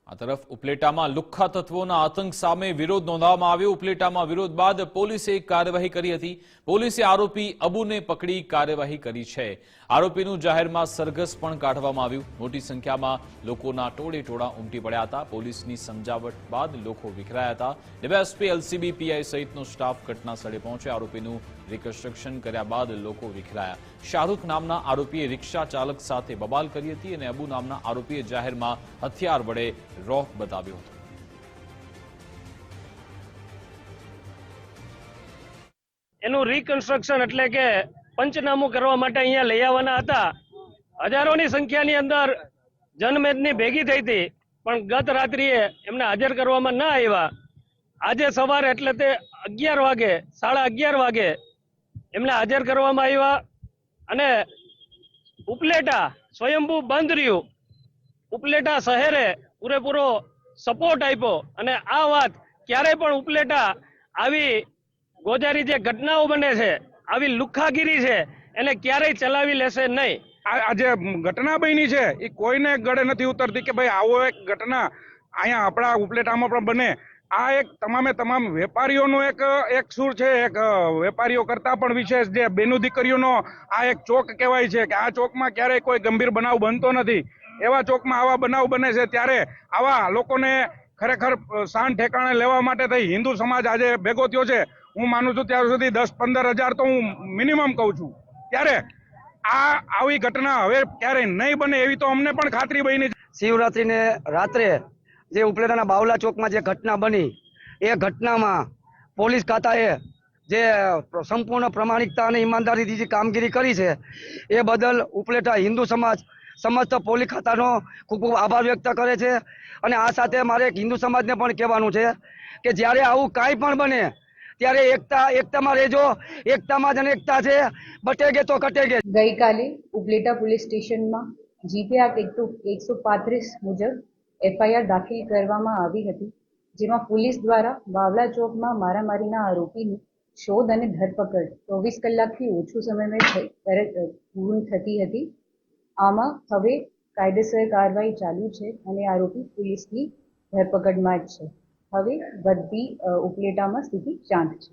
આ તરફ ઉપલેટામાં લુખ્ખા તત્વોના આતંક સામે વિરોધ નોંધવામાં આવ્યો। ઉપલેટામાં વિરોધ બાદ પોલીસે કાર્યવાહી કરી હતી। પોલીસે આરોપી અબુને પકડી કાર્યવાહી કરી છે। આરોપીનું જાહેરમાં સરઘસ પણ કાઢવામાં આવ્યું। મોટી સંખ્યામાં લોકોના ટોળે ટોળા ઉમટી પડ્યા હતા। પોલીસની સમજાવટ બાદ લોકો વિખરાયા હતા। ડીવાયએસપી એલસીબી પીઆઈ સહિતનો સ્ટાફ ઘટના સ્થળે પહોંચ્યો। આરોપીનું રિકન્સ્ટ્રક્શન કર્યા બાદ લોકો વિખરાયા। શાહરૂખ નામના આરોપીએ રિક્ષા ચાલક સાથે બબાલ કરી હતી અને અબુ નામના આરોપીએ જાહેરમાં હથિયાર વડે રોફ બતાવ્યો હતો। એનું રિકન્સ્ટ્રક્શન એટલે કે પંચનામું કરવા માટે અહીંયા લઈ આવવાના હતા। હજારોની સંખ્યાની અંદર જનમેદની ભેગી થઈ હતી, પણ ગત રાત્રિએ એમને હાજર કરવામાં ના આવ્યા। આજે સવારે એટલે તે 11 વાગે 11:30 વાગે એમને હાજર કરવામાં આવ્યા અને ઉપલેટા સ્વયંભૂ બંધ રહ્યું। ઉપલેટા શહેરે પૂરેપૂરો સપોર્ટ આપ્યો અને આ વાત ક્યારેય પણ ઉપલેટા આવી ગોજારી જે ઘટનાઓ બને છે, આવી લુખ્ખાગીરી છે, એને ક્યારેય ચલાવી લેશે નહીં। આ જે ઘટના બની છે એ કોઈને ગળે નથી ઉતરતી કે ભાઈ આવો એક ઘટના અહીંયા આપણા ઉપલેટામાં પણ બને। આ એક તમામે તમામ વેપારીઓનો એક સૂર છે। એક વેપારીઓ કરતા પણ વિશેષ જે બેનું દીકરીઓનો આ એક ચોક કહેવાય છે કે આ ચોકમાં ક્યારેય કોઈ ગંભીર બનાવ બનતો નથી। એવા ચોકમાં આવા બનાવ બને છે, ત્યારે આવા લોકોને ખરેખર શાન ઠેકાણે લેવા માટે થઈ હિન્દુ સમાજ આજે ભેગો થયો છે। હું માનું છું ત્યાર સુધી 10-15 હજાર તો હું મિનિમમ કહું છું। ત્યારે આવી ઘટના હવે ક્યારેય નહીં બને એવી તો અમને પણ ખાતરી બની છે। શિવરાત્રીને રાત્રે જે ઉપલેટાના બાવલા ચોકમાં જે ઘટના બની, એ ઘટનામાં પોલીસ ખાતાએ જે સંપૂર્ણ પ્રામાણિકતા અને ઈમાનદારીથી જે કામગીરી કરી છે, એ બદલ ઉપલેટા હિન્દુ સમાજ સમસ્ત પોલીસ ખાતાનો ખૂબ ખૂબ આભાર વ્યક્ત કરે છે। અને આ સાથે મારે એક હિન્દુ સમાજને પણ કહેવાનું છે કે જ્યારે આવું કાંઈ પણ બને ત્યારે એકતામાં રહેજો। એકતામાં જ અનેકતા છે, બટેગે તો કટેગે। ગઈકાલે ઉપલેટા પોલીસ સ્ટેશનમાં જીપી એક્ટ 135 મુજબ એફઆઈઆર દાખલ કરવામાં આવી હતી, જેમાં પોલીસ દ્વારા બાવલા ચોકમાં મારામારીના આરોપીની શોધ અને ધરપકડ 24 કલાકથી ઓછું સમયમાં પૂર્ણ થતી હતી। આમાં હવે કાયદેસર કાર્યવાહી ચાલુ છે અને આરોપી પોલીસની ધરપકડમાં જ છે। હવે બધી ઉપલેટામાં સ્થિતિ શાંત છે।